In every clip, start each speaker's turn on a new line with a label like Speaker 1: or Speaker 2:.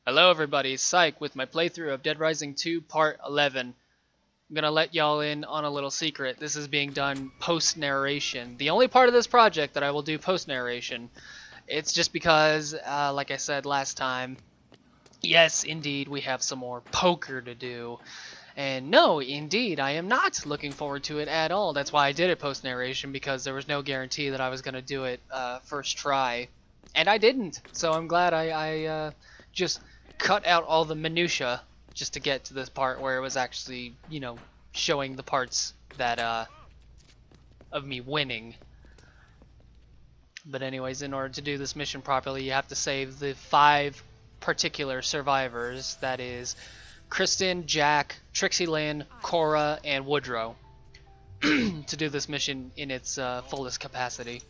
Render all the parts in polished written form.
Speaker 1: Hello everybody, Psych with my playthrough of Dead Rising 2 Part 11. I'm gonna let y'all in on a little secret. This is being done post-narration. The only part of this project that I will do post-narration. It's just because, like I said last time, yes, indeed, we have some more poker to do. And no, indeed, I am not looking forward to it at all. That's why I did it post-narration, because there was no guarantee that I was gonna do it first try. And I didn't, so I'm glad I just cut out all the minutia just to get to this part where it was actually, you know, showing the parts that of me winning. But anyways, in order to do this mission properly, you have to save the 5 particular survivors. That is Kristen, Jack, Trixie Lynn, Cora, and Woodrow to do this mission in its fullest capacity.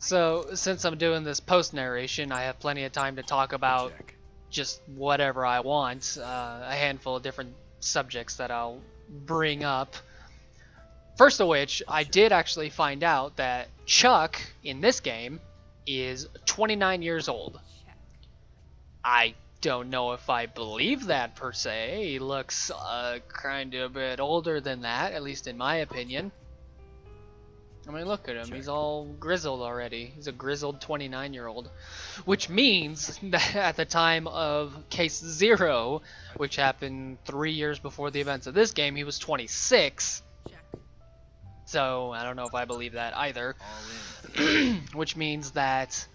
Speaker 1: So, since I'm doing this post-narration, I have plenty of time to talk about just whatever I want, a handful of different subjects that I'll bring up. First of which, I did actually find out that Chuck, in this game, is 29 years old. I don't know if I believe that, per se. He looks kind of a bit older than that, at least in my opinion. I mean, look at him. He's all grizzled already. He's a grizzled 29-year-old. Which means that at the time of Case 0, which happened 3 years before the events of this game, he was 26. So, I don't know if I believe that either. Which means that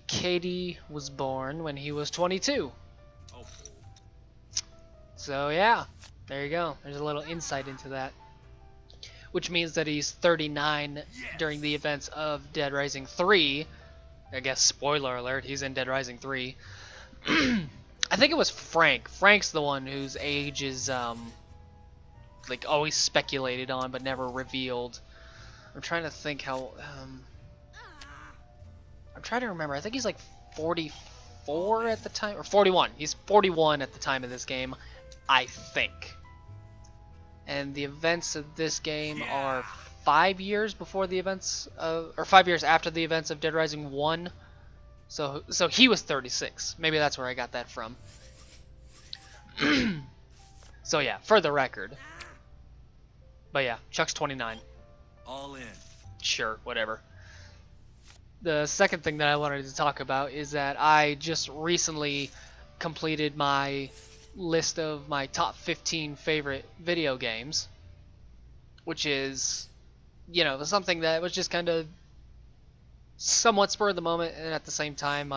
Speaker 1: Katie was born when he was 22. So, yeah. There you go. There's a little insight into that. Which means that he's 39 during the events of Dead Rising 3. I guess, spoiler alert, he's in Dead Rising 3. I think it was Frank. Frank's the one whose age is, like, always speculated on but never revealed. I'm trying to think how, I'm trying to remember. I think he's like 44 at the time, or 41. He's 41 at the time of this game, I think. And the events of this game are 5 years before the events of, or 5 years after the events of Dead Rising 1. So he was 36. Maybe that's where I got that from. So yeah, for the record. But yeah, Chuck's 29.
Speaker 2: All in.
Speaker 1: Sure, whatever. The second thing that I wanted to talk about is that I just recently completed my list of my top 15 favorite video games, which is, you know, something that was just kind of somewhat spur of the moment, and at the same time,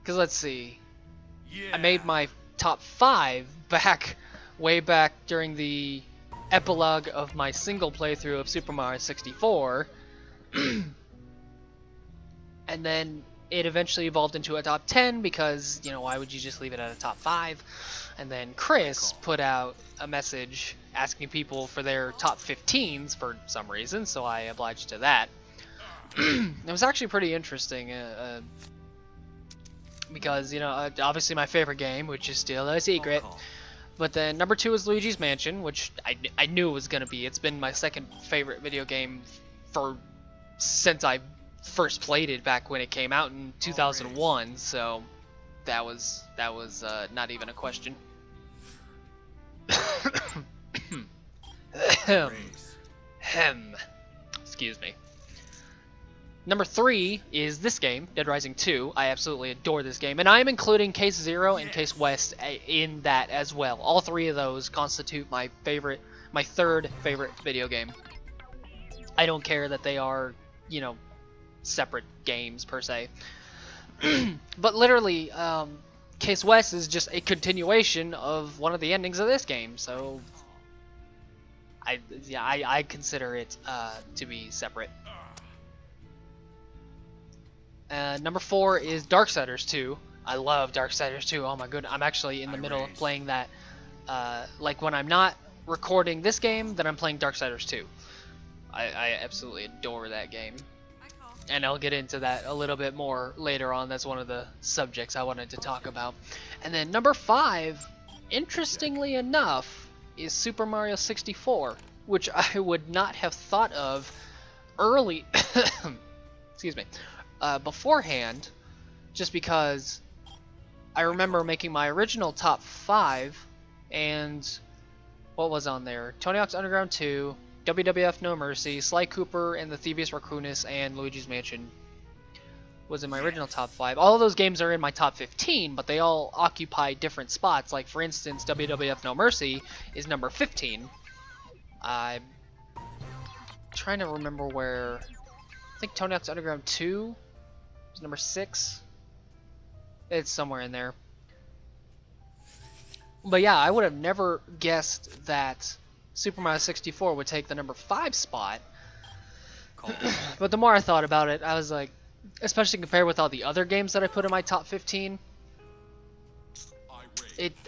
Speaker 1: because let's see, I made my top 5 way back during the epilogue of my single playthrough of Super Mario 64, and then it eventually evolved into a top 10 because, you know, why would you just leave it at a top 5? And then Chris put out a message asking people for their top 15s for some reason, so I obliged to that. It was actually pretty interesting because, you know, obviously my favorite game, which is still a secret. But then number 2 is Luigi's Mansion, which I knew it was going to be. It's been my second favorite video game since I first played it back when it came out in 2001, so that was not even a question. Excuse me. Number 3 is this game, Dead Rising 2. I absolutely adore this game, and I am including Case 0 and Case West in that as well. All 3 of those constitute my third favorite video game. I don't care that they are, you know, separate games per se. But literally, Case West is just a continuation of one of the endings of this game, so I consider it to be separate. Number 4 is Darksiders 2. I love Darksiders 2. Oh my goodness, I'm actually in the middle of playing that. Like when I'm not recording this game, then I'm playing Darksiders 2. I absolutely adore that game. And I'll get into that a little bit more later on. That's one of the subjects I wanted to talk about. And then number 5, interestingly enough, is Super Mario 64, which I would not have thought of early excuse me, beforehand, just because I remember making my original top 5, and what was on there? Tony Hawk's Underground 2, WWF No Mercy, Sly Cooper and the Thievius Raccoonus, and Luigi's Mansion was in my original top 5. All of those games are in my top 15, but they all occupy different spots. Like, for instance, WWF No Mercy is number 15. I'm trying to remember where... I think Tony Hawk's Underground 2 is number 6. It's somewhere in there. But yeah, I would have never guessed that Super Mario 64 would take the number 5 spot. But the more I thought about it, I was like, especially compared with all the other games that I put in my top 15,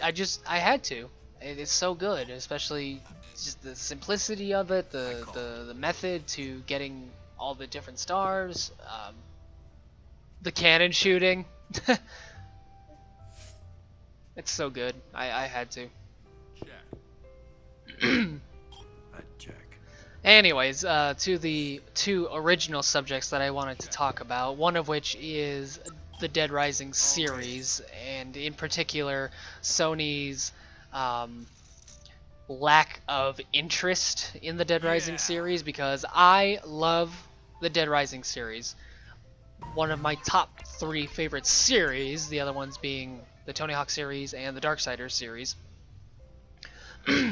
Speaker 1: I had to. It is so good, especially just the simplicity of it, the method to getting all the different stars, the cannon shooting. It's so good. I had to.
Speaker 2: Check.
Speaker 1: Anyways, to the 2 original subjects that I wanted to talk about, one of which is the Dead Rising series, and in particular, Sony's lack of interest in the Dead Rising series, because I love the Dead Rising series. One of my top 3 favorite series, the other ones being the Tony Hawk series and the Darksiders series.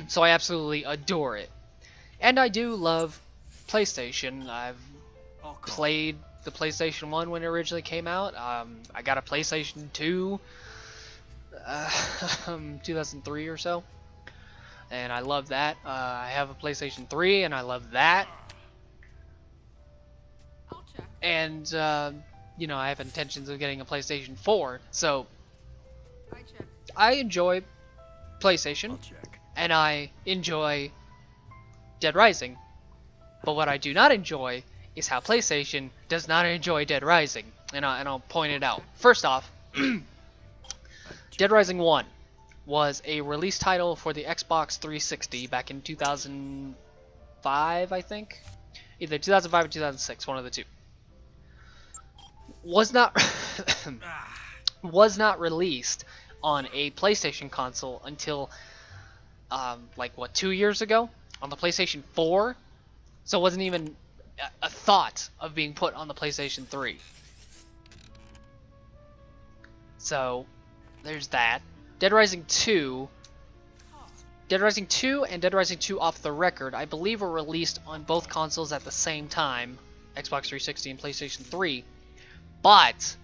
Speaker 1: So I absolutely adore it. And I do love PlayStation. I've played the PlayStation 1 when it originally came out. I got a PlayStation 2 2003 or so, and I love that. I have a PlayStation 3 and I love that. And you know, I have intentions of getting a PlayStation 4, so I enjoy PlayStation and I enjoy Dead Rising. But what I do not enjoy is how PlayStation does not enjoy Dead Rising, and I'll point it out. First off, Dead Rising 1 was a release title for the Xbox 360 back in 2005, I think. Either 2005 or 2006, one of the two. Was not released on a PlayStation console until like what, 2 years ago on the PlayStation 4. So it wasn't even a thought of being put on the PlayStation 3. So there's that. Dead Rising 2 and Dead Rising 2 Off the Record, I believe, were released on both consoles at the same time, Xbox 360 and PlayStation 3. But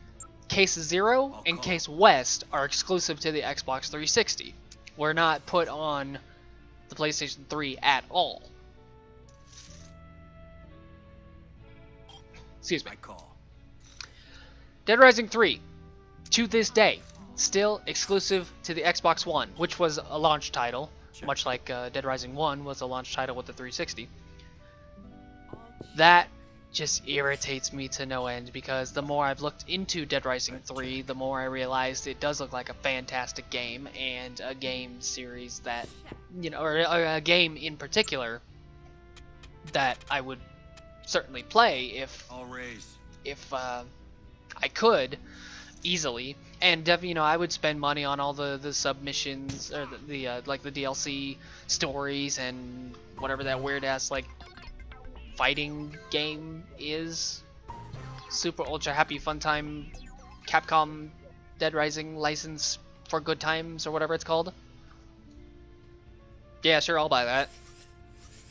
Speaker 1: Case Zero and Case West are exclusive to the Xbox 360. Were not put on the PlayStation 3 at all. Excuse me. Dead Rising 3, to this day, still exclusive to the Xbox One, which was a launch title, much like Dead Rising 1 was a launch title with the 360. That just irritates me to no end, because the more I've looked into Dead Rising 3, the more I realized it does look like a fantastic game, and a game series that, you know, or a game in particular that I would certainly play if I could easily. And you know, I would spend money on all the submissions, or the like the DLC stories and whatever that weird ass like fighting game is. Super Ultra Happy Fun Time Capcom Dead Rising license for good times, or whatever it's called. Yeah, sure, I'll buy that.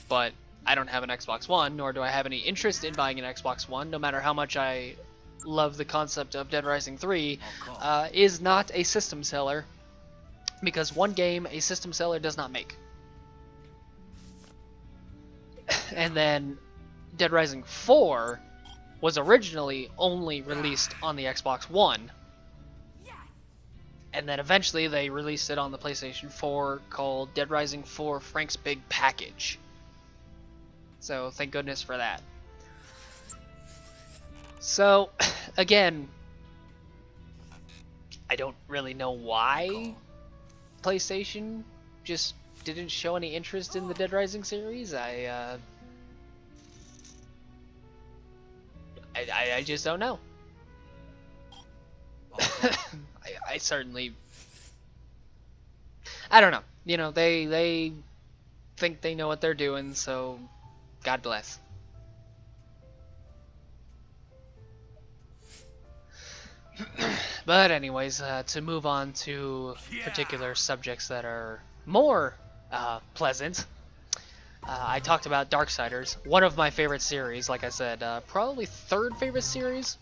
Speaker 1: But I don't have an Xbox One, nor do I have any interest in buying an Xbox One, no matter how much I love the concept of Dead Rising 3, is not a system seller, because one game a system seller does not make. And then Dead Rising 4 was originally only released on the Xbox One, and then eventually they released it on the PlayStation 4 called Dead Rising 4 Frank's Big Package. So thank goodness for that. So, again, I don't really know why PlayStation just didn't show any interest in the Dead Rising series. I I just don't know.
Speaker 2: Uh-huh.
Speaker 1: I certainly, I don't know. You know, they think they know what they're doing, so God bless. But anyways, to move on to particular subjects that are more pleasant, I talked about Darksiders, one of my favorite series. Like I said, probably third favorite series.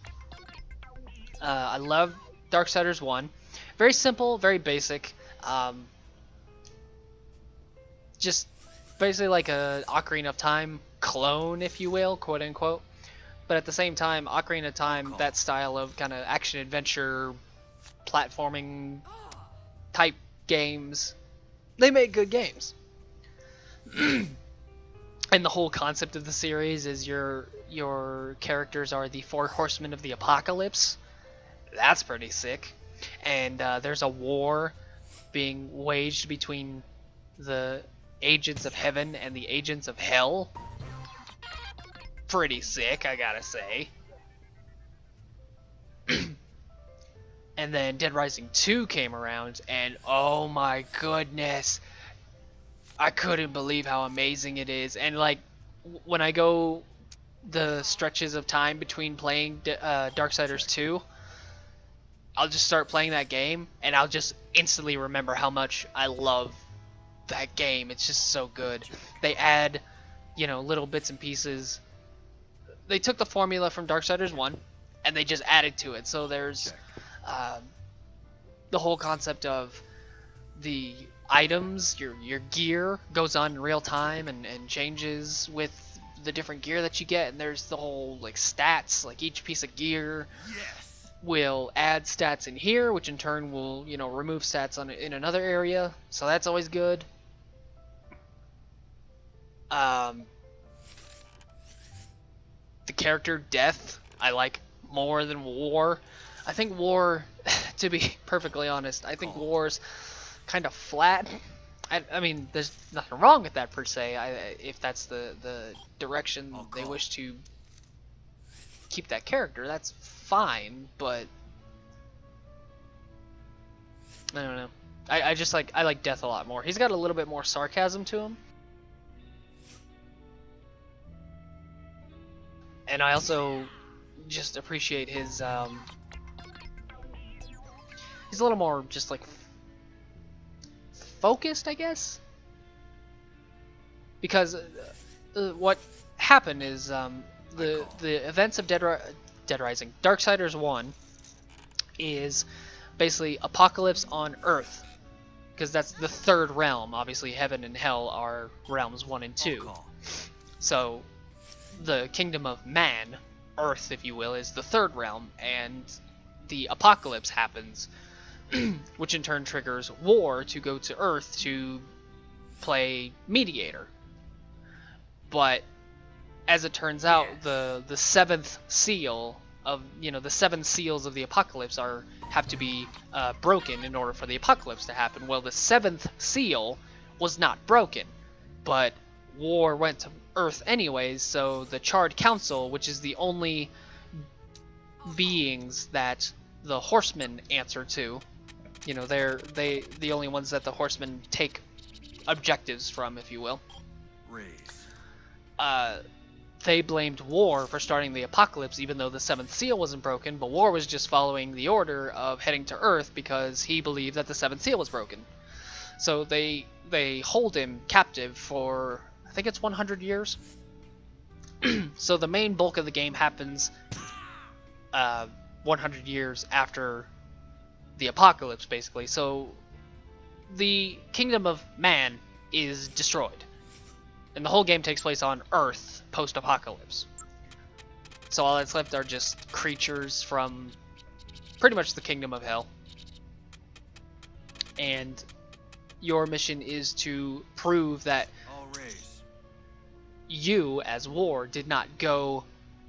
Speaker 1: I love Darksiders 1. Very simple, very basic. Just basically like a Ocarina of Time clone, if you will, quote unquote. But at the same time, Ocarina of Time, that style of kind of action adventure, platforming type games, they make good games. And the whole concept of the series is your characters are the four horsemen of the apocalypse. That's pretty sick. And there's a war being waged between the agents of heaven and the agents of hell. Pretty sick, I gotta say. And then Dead Rising 2 came around, and oh my goodness, I couldn't believe how amazing it is. And like, when I go the stretches of time between playing Darksiders 2, I'll just start playing that game, and I'll just instantly remember how much I love that game. It's just so good. They add, you know, little bits and pieces. They took the formula from Darksiders 1, and they just added to it. So there's the whole concept of the items, your gear goes on in real time and changes with the different gear that you get. And there's the whole, like, stats, like each piece of gear will add stats in here, which in turn will, you know, remove stats in another area. So that's always good. The character death I like more than War. I think War, to be perfectly honest, I think War's kind of flat. I mean, there's nothing wrong with that per se. If that's the direction they wish to keep that character, that's fine. But I don't know. I just like Death a lot more. He's got a little bit more sarcasm to him. And I also just appreciate his, he's a little more just like focused, I guess? Because what happened is the events of Dead Rising, Darksiders 1 is basically apocalypse on Earth. Because that's the third realm. Obviously, heaven and hell are realms 1 and 2. So the kingdom of man, Earth if you will, is the third realm, and the apocalypse happens, which in turn triggers War to go to Earth to play mediator. But as it turns out, the seventh seal of, you know, the seven seals of the apocalypse have to be broken in order for the apocalypse to happen. Well, the seventh seal was not broken, but War went to Earth anyways, so the Charred Council, which is the only beings that the Horsemen answer to, you know, they're the only ones that the Horsemen take objectives from, if you will. They blamed War for starting the apocalypse, even though the seventh seal wasn't broken, but War was just following the order of heading to Earth because he believed that the seventh seal was broken. So they hold him captive for, I think it's 100 years. So the main bulk of the game happens 100 years after the apocalypse, basically. So the kingdom of man is destroyed, and the whole game takes place on Earth post-apocalypse. So all that's left are just creatures from pretty much the kingdom of hell. And your mission is to prove that you, as War, did not go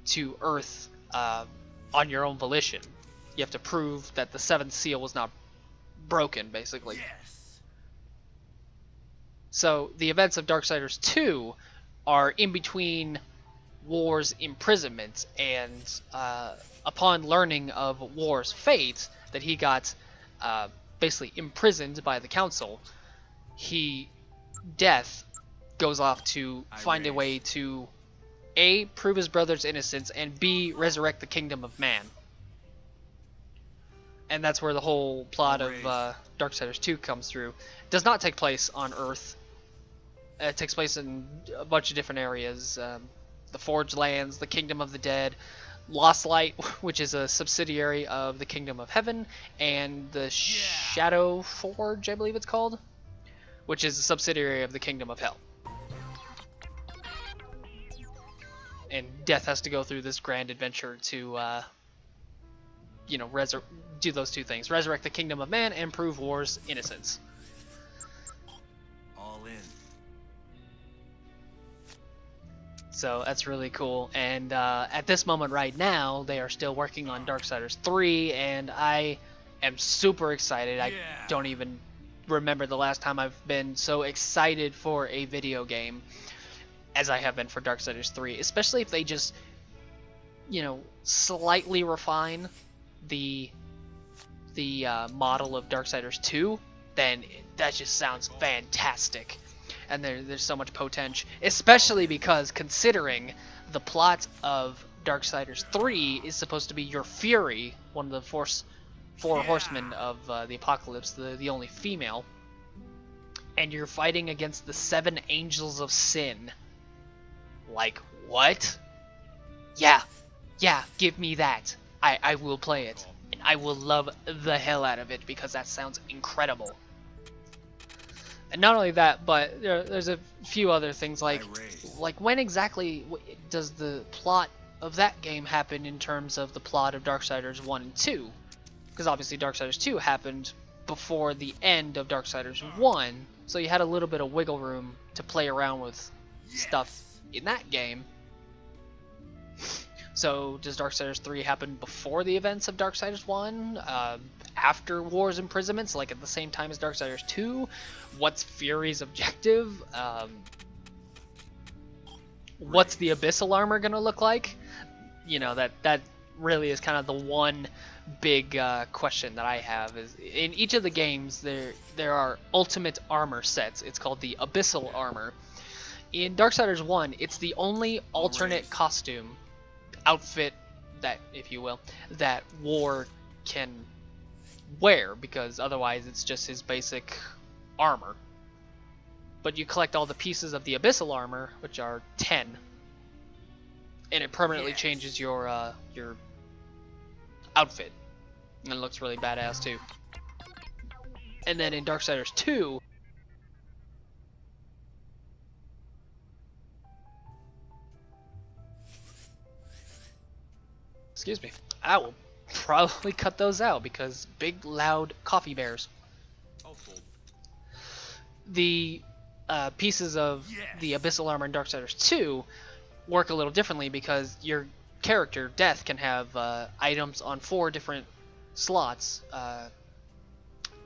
Speaker 1: to Earth on your own volition. You have to prove that the seventh seal was not broken, basically.
Speaker 2: Yes.
Speaker 1: So the events of Darksiders 2 are in between War's imprisonment, and upon learning of War's fate, that he got basically imprisoned by the council, Death goes off to find a way to A, prove his brother's innocence, and B, resurrect the kingdom of man. And that's where the whole plot of Darksiders 2 comes through. It does not take place on Earth. It takes place in a bunch of different areas. The Forge Lands, the Kingdom of the Dead, Lost Light, which is a subsidiary of the Kingdom of Heaven, and the Shadow Forge, I believe it's called, which is a subsidiary of the Kingdom of Hell. And Death has to go through this grand adventure to, do those two things. Resurrect the Kingdom of Man and prove War's innocence.
Speaker 2: All in.
Speaker 1: So that's really cool. And at this moment right now, they are still working on Darksiders 3, and I am super excited. I don't even remember the last time I've been so excited for a video game as I have been for Darksiders 3, especially if they just, slightly refine the model of Darksiders 2, then that just sounds fantastic. And there's so much potential, especially because considering the plot of Darksiders 3 is supposed to be your Fury, one of the four horsemen of the apocalypse, the only female, and you're fighting against the 7 angels of sin. Like, what? Yeah, give me that. I will play it. And I will love the hell out of it because that sounds incredible. And not only that, but there's a few other things like when exactly does the plot of that game happen in terms of the plot of Darksiders 1 and 2? Because obviously Darksiders 2 happened before the end of Darksiders 1, so you had a little bit of wiggle room to play around with stuff in that game. So does Darksiders 3 happen before the events of Darksiders 1? After War's imprisonment, so like at the same time as Darksiders 2? What's Fury's objective? What's the Abyssal armor gonna look like? That really is kind of the one big question that I have. Is in each of the games there are ultimate armor sets. It's called the Abyssal armor. In Darksiders 1, it's the only alternate costume, outfit, that, if you will, that War can wear, because otherwise it's just his basic armor. But you collect all the pieces of the Abyssal armor, which are 10, and it permanently changes your outfit, and it looks really badass too. And then in Darksiders 2, excuse me, I will probably cut those out because big loud coffee bears. The pieces of the Abyssal armor in Darksiders 2 work a little differently because your character, Death, can have items on 4 different slots.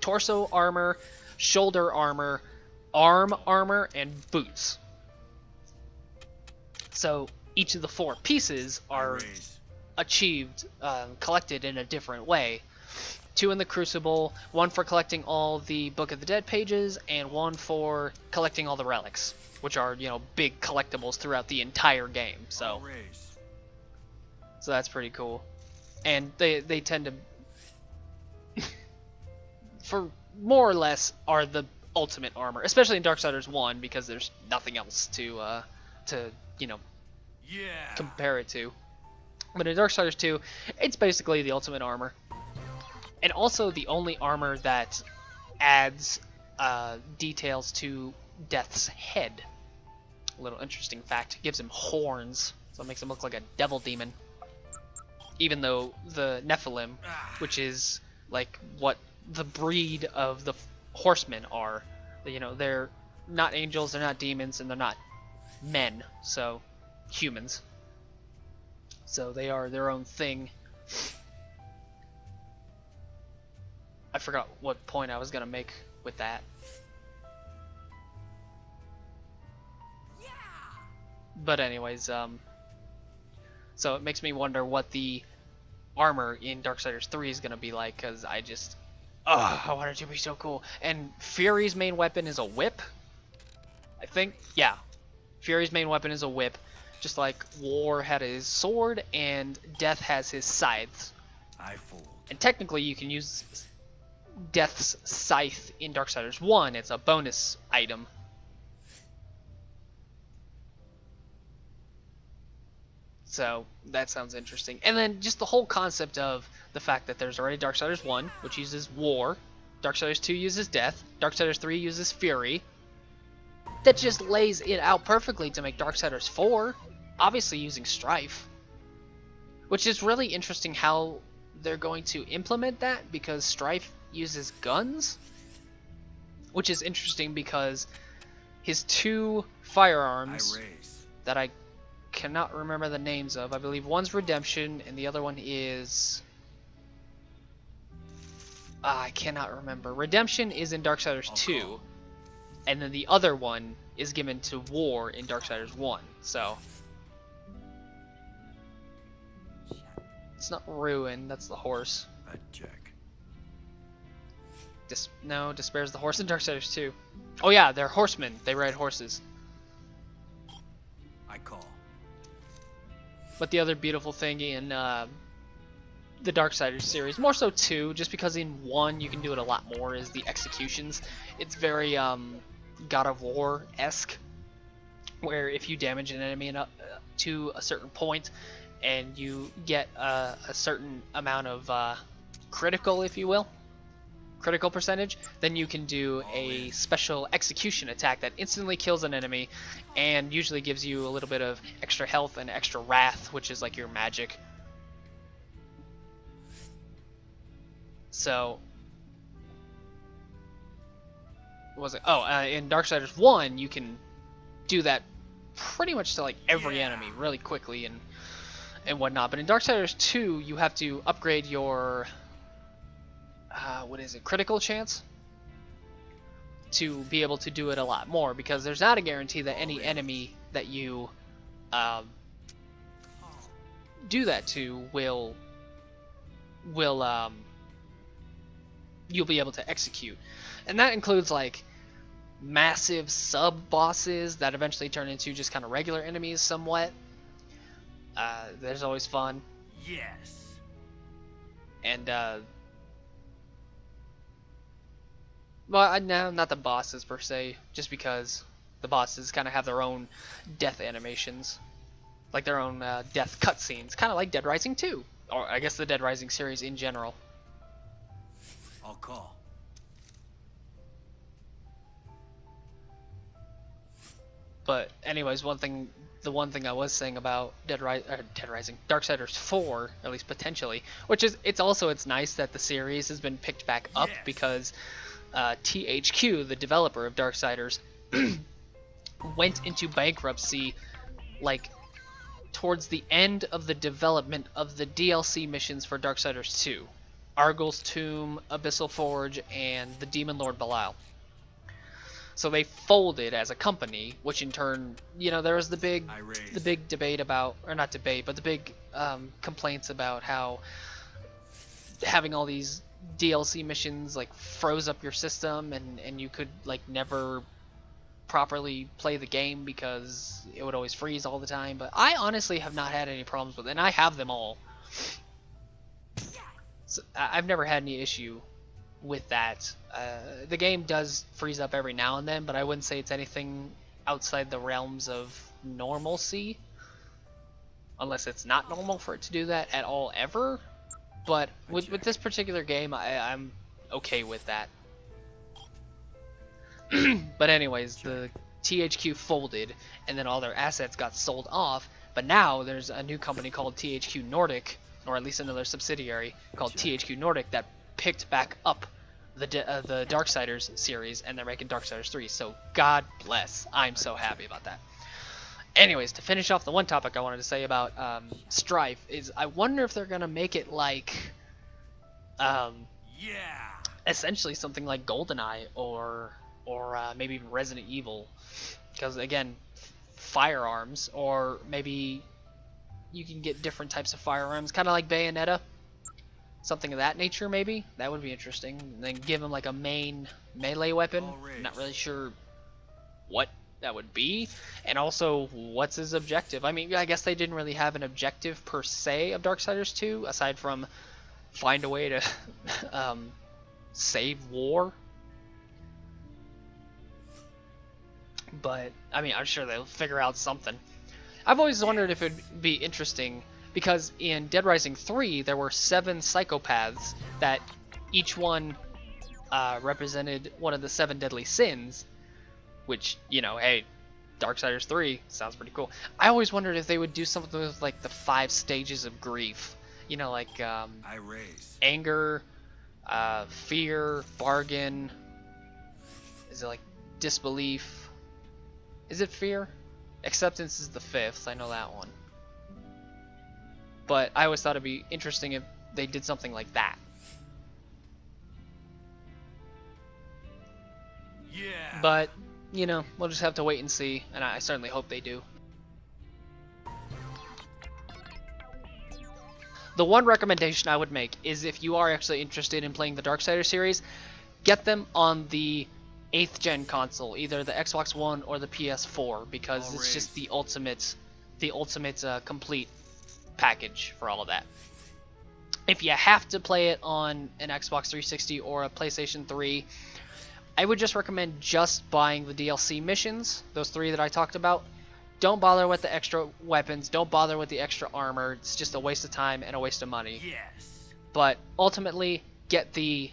Speaker 1: Torso armor, shoulder armor, arm armor, and boots. So each of the 4 pieces are achieved, collected in a different way. 2 in the Crucible, 1 for collecting all the Book of the Dead pages, and 1 for collecting all the relics, which are, big collectibles throughout the entire game. So that's pretty cool. And they tend to, for more or less, are the ultimate armor, especially in Darksiders 1, because there's nothing else to compare it to. But in Darksiders 2, it's basically the ultimate armor. And also the only armor that adds details to Death's head. A little interesting fact. It gives him horns, so it makes him look like a devil demon. Even though the Nephilim, which is like what the breed of the horsemen are, they're not angels, they're not demons, and they're not men, so humans. So they are their own thing. I forgot what point I was gonna make with that. But anyways, So it makes me wonder what the armor in Darksiders 3 is going to be like, because I want it to be so cool. And Fury's main weapon is a whip, I think. Yeah, Fury's main weapon is a whip, just like War had his sword and Death has his scythes.
Speaker 2: I fold.
Speaker 1: And technically you can use Death's scythe in Darksiders 1. It's a bonus item. So that sounds interesting. And then just the whole concept of the fact that there's already Darksiders 1, which uses War, Darksiders 2 uses Death, Darksiders 3 uses Fury. That just lays it out perfectly to make Darksiders 4, obviously using Strife. Which is really interesting how they're going to implement that, because Strife uses guns. Which is interesting because his two firearms that I cannot remember the names of. I believe one's Redemption and the other one is... I cannot remember. Redemption is in Darksiders 2. And then the other one is given to War in Darksiders 1. So... it's not Ruin, that's the horse.
Speaker 2: A check.
Speaker 1: No, Despair's the horse in Darksiders 2. Oh yeah, they're horsemen. They ride horses.
Speaker 2: I call.
Speaker 1: But the other beautiful thing in the Darksiders series, more so 2, just because in 1 you can do it a lot more, is the executions. It's very God of War-esque, where if you damage an enemy to a certain point, and you get a certain amount of critical, if you will, critical percentage, then you can do a special execution attack that instantly kills an enemy and usually gives you a little bit of extra health and extra wrath, which is like your magic. So what was it? Oh, in Darksiders 1 you can do that pretty much to like every enemy really quickly and whatnot, but in Darksiders 2 you have to upgrade your what is it, critical chance, to be able to do it a lot more, because there's not a guarantee that any enemy that you do that to will you'll be able to execute. And that includes like massive sub bosses that eventually turn into just kind of regular enemies somewhat. There's always fun.
Speaker 2: Yes.
Speaker 1: And well, no, not the bosses per se, just because the bosses kind of have their own death animations, like their own death cutscenes, kind of like Dead Rising 2, or I guess the Dead Rising series in general.
Speaker 2: I'll call.
Speaker 1: But anyways, the one thing I was saying about Dead Rising, Darksiders 4, at least potentially, which is it's nice that the series has been picked back up, because THQ, the developer of Darksiders, went into bankruptcy like towards the end of the development of the DLC missions for Darksiders 2. Argyl's Tomb, Abyssal Forge, and the Demon Lord Belial. So they folded as a company, which in turn, there was the big debate about, or not debate, but the big complaints about how having all these DLC missions like froze up your system, and you could like never properly play the game because it would always freeze all the time. But I honestly have not had any problems with it, and I have them all. So I've never had any issue with that. The game does freeze up every now and then, but I wouldn't say it's anything outside the realms of normalcy, unless it's not normal for it to do that at all ever. But with this particular game, I'm okay with that. But anyways, the THQ folded, and then all their assets got sold off. But now there's a new company called THQ Nordic, or at least another subsidiary called THQ Nordic, that picked back up the Darksiders series, and they're making Darksiders 3. So God bless. I'm so happy about that. Anyways, to finish off the one topic I wanted to say about Strife is, I wonder if they're gonna make it like essentially something like GoldenEye or maybe even Resident Evil, because again, firearms, or maybe you can get different types of firearms, kind of like Bayonetta, something of that nature maybe. That would be interesting. And then give him like a main melee weapon. I'm not really sure what that would be, and also what's his objective. I mean, I guess they didn't really have an objective per se of Darksiders 2 aside from find a way to save war. But I mean, I'm sure they'll figure out something. I've always wondered if it'd be interesting because in Dead Rising 3 there were 7 psychopaths that each one represented one of the 7 deadly sins. Which, you know, hey, Darksiders 3 sounds pretty cool. I always wondered if they would do something with like the 5 stages of grief. You know, like anger, fear, bargain. Is it like disbelief? Is it fear? Acceptance is the 5th. I know that one. But I always thought it'd be interesting if they did something like that.
Speaker 2: Yeah.
Speaker 1: But you know, we'll just have to wait and see, and I certainly hope they do. The one recommendation I would make is if you are actually interested in playing the Darksiders series, get them on the 8th gen console, either the Xbox One or the PS4, because it's just the ultimate complete package for all of that. If you have to play it on an Xbox 360 or a PlayStation 3, I would just recommend just buying the DLC missions, those 3 that I talked about. Don't bother with the extra weapons, don't bother with the extra armor, it's just a waste of time and a waste of money.
Speaker 2: Yes.
Speaker 1: But ultimately, get the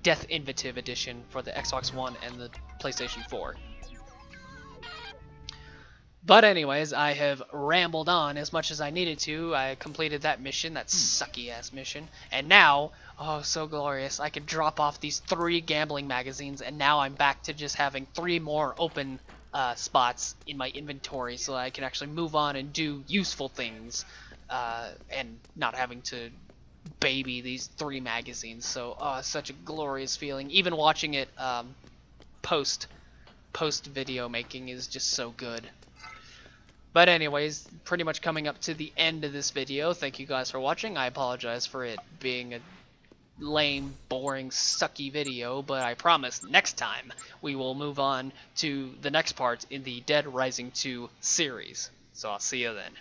Speaker 1: Death Inventive edition for the Xbox One and the PlayStation 4. But anyways, I have rambled on as much as I needed to. I completed that mission, that sucky ass mission, and now, oh so glorious, I can drop off these 3 gambling magazines, and now I'm back to just having 3 more open spots in my inventory so that I can actually move on and do useful things, and not having to baby these 3 magazines. So such a glorious feeling. Even watching it post video making is just so good. But anyways, pretty much coming up to the end of this video. Thank you guys for watching. I apologize for it being a lame, boring, sucky video, but I promise next time we will move on to the next part in the Dead Rising 2 series. So I'll see you then.